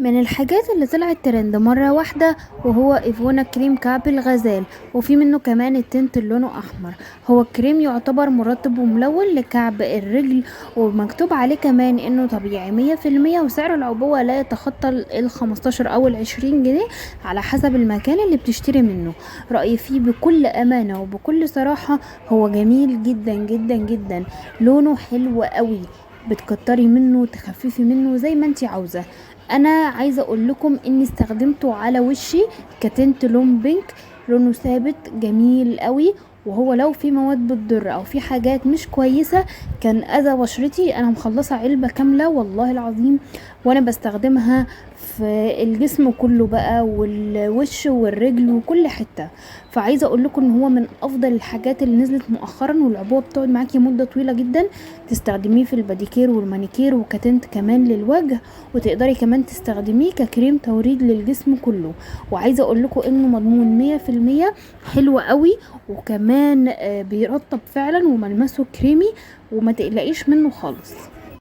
من الحاجات اللي طلعت ترند مرة واحدة وهو ايفونا كريم كعب الغزال، وفي منه كمان التنت اللي لونه احمر. هو الكريم يعتبر مرطب وملون لكعب الرجل، ومكتوب عليه كمان انه طبيعي 100%، وسعر العبوة لا يتخطى ال15 او ال20 جنيه على حسب المكان اللي بتشتري منه. رأيي فيه بكل امانة وبكل صراحة، هو جميل جدا جدا جدا، لونه حلو قوي، بتكتري منه تخففي منه زي ما انتي عاوزة. انا عايزه اقول لكم اني استخدمته على وشي كتنت لون بينك، لونه ثابت جميل قوي. وهو لو في مواد بتضر او في حاجات مش كويسه كان اذى بشرتي، انا مخلصه علبه كامله والله العظيم وانا بستخدمها في الجسم كله بقى، والوش والرجل وكل حته. فعايزه اقول لكم ان هو من افضل الحاجات اللي نزلت مؤخرا، والعبوه بتقعد معاكي مده طويله جدا. تستخدميه في الباديكير والمانيكير وكتنت كمان للوجه، وتقدري كمان تستخدميه ككريم توريد للجسم كله. وعايزه اقول لكم انه مضمون 100%، حلو قوي. وكمان بيرطب فعلا وملمسه كريمي، وما تقلقيش منه خالص.